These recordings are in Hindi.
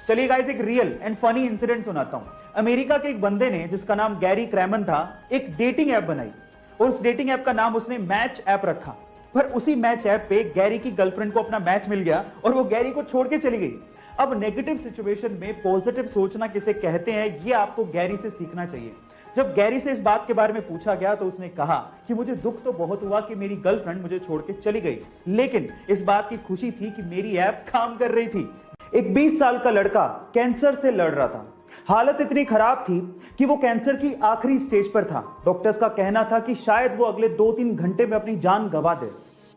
चलिए गाइस, एक रियल एंड फनी इंसिडेंट सुनाता हूं। अमेरिका के एक बंदे ने, जिसका नाम गैरी क्रैमन था, एक डेटिंग ऐप बनाई और उस डेटिंग ऐप का नाम उसने मैच ऐप रखा। पर उसी मैच ऐप पे गैरी की गर्लफ्रेंड को अपना मैच मिल गया और वो गैरी को छोड़ के चली गई। अब नेगेटिव सिचुएशन में पॉजिटिव सोचना किसे कहते हैं, ये आपको गैरी से सीखना चाहिए। जब गैरी से इस बात के बारे में पूछा गया तो उसने कहा कि मुझे दुख तो बहुत हुआ कि मेरी गर्लफ्रेंड मुझे छोड़ के चली गई, लेकिन इस बात की खुशी थी कि मेरी ऐप काम कर रही थी। एक 20 साल का लड़का कैंसर से लड़ रहा था। हालत इतनी खराब थी कि वो कैंसर की आखिरी स्टेज पर था। डॉक्टर्स का कहना था कि शायद वो अगले 2-3 घंटे में अपनी जान गंवा दे।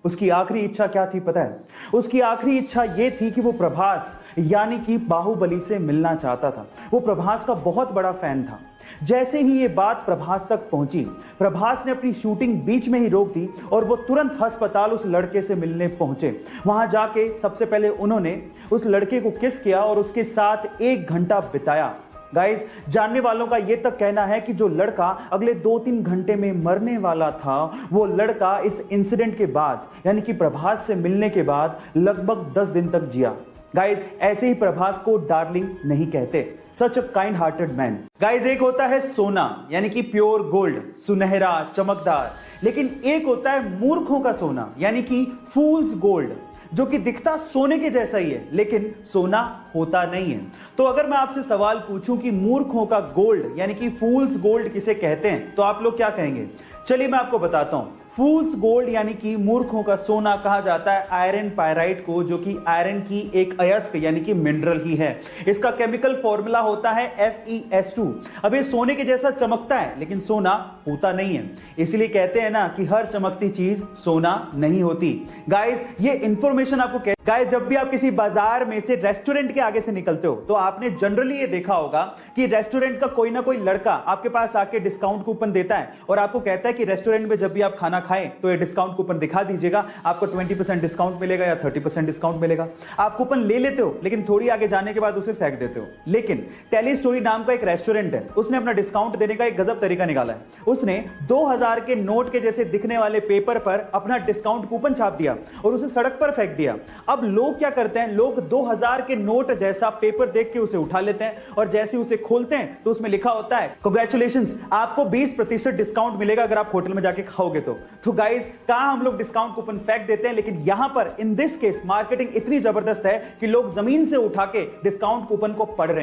उसकी आखिरी इच्छा क्या थी पता है? उसकी आखिरी इच्छा यह थी कि वो प्रभास यानी कि बाहुबली से मिलना चाहता था। वो प्रभास का बहुत बड़ा फैन था। जैसे ही ये बात प्रभास तक पहुंची, प्रभास ने अपनी शूटिंग बीच में ही रोक दी और वो तुरंत अस्पताल उस लड़के से मिलने पहुंचे। वहां जाके सबसे पहले उन्होंने उस लड़के को किस किया और उसके साथ 1 घंटा बिताया। गाइस, जानने वालों का यह तक कहना है कि जो लड़का अगले 2-3 घंटे में मरने वाला था, वो लड़का इस इंसिडेंट के बाद यानी कि प्रभास से मिलने के बाद लगभग 10 दिन तक जिया। गाइस, ऐसे ही प्रभास को डार्लिंग नहीं कहते, such a kind hearted man. Guys, एक होता है सोना यानी कि प्योर गोल्ड, सुनहरा चमकदार, लेकिन एक होता है मूर्खों का सोना यानी कि फूल्स गोल्ड, जो कि दिखता सोने के जैसा ही है लेकिन सोना होता नहीं है। तो अगर मैं आपसे सवाल पूछूं कि मूर्खों का गोल्ड यानी कि फूल्स गोल्ड किसे कहते हैं, तो आप लोग क्या कहेंगे? चलिए मैं आपको बताता हूं। फूल्स गोल्ड यानी कि मूर्खों का सोना कहा जाता है आयरन पायराइट को, जो कि आयरन की एक अयस्क यानी कि मिनरल ही है। इसका केमिकल फॉर्मूला होता है FeS2। अब ये सोने के जैसा चमकता है लेकिन सोना होता नहीं है, इसलिए कहते हैं ना कि हर चमकती चीज सोना नहीं होती। गाइस, ये इंफॉर्मेशन आपको गाइस, जब भी आप किसी बाजार में से रेस्टोरेंट के आगे से निकलते हो तो आपने जनरली ये देखा होगा कि रेस्टोरेंट का कोई ना कोई लड़का आपके पास आके डिस्काउंट कूपन देता है और आपको कहता है कि रेस्टोरेंट में जब भी आप खाना खाएं तो ये डिस्काउंट कूपन दिखा दीजिएगा, आपको 20% डिस्काउंट मिलेगा या 30% डिस्काउंट मिलेगा। आप कूपन ले लेते हो लेकिन थोड़ी आगे जाने के बाद उसे फेंक देते हो। लेकिन टेली स्टोरी नाम का एक रेस्टोरेंट है, उसने अपना डिस्काउंट देने का एक गजब तरीका निकाला है। उसने 2000 के नोट के जैसे दिखने वाले पेपर पर अपना डिस्काउंट कूपन छाप दिया और उसे सड़क पर फेंक दिया। अब लोग क्या करते हैं, लोग 2000 के नोट जैसा पेपर देख के उसे उठा लेते हैं और जैसे उसे खोलते हैं तो उसमें लिखा होता है कांग्रेचुलेशंस, आपको 20% डिस्काउंट मिलेगा अगर आप होटल में जाके खाओगे तो गाइस, कहां हम लोग डिस्काउंट कूपन फेंक देते हैं, लेकिन यहां पर इन दिस केस मार्केटिंग इतनी जबरदस्त है कि लोग जमीन से उठा के डिस्काउंट कूपन को पढ़ रहे हैं।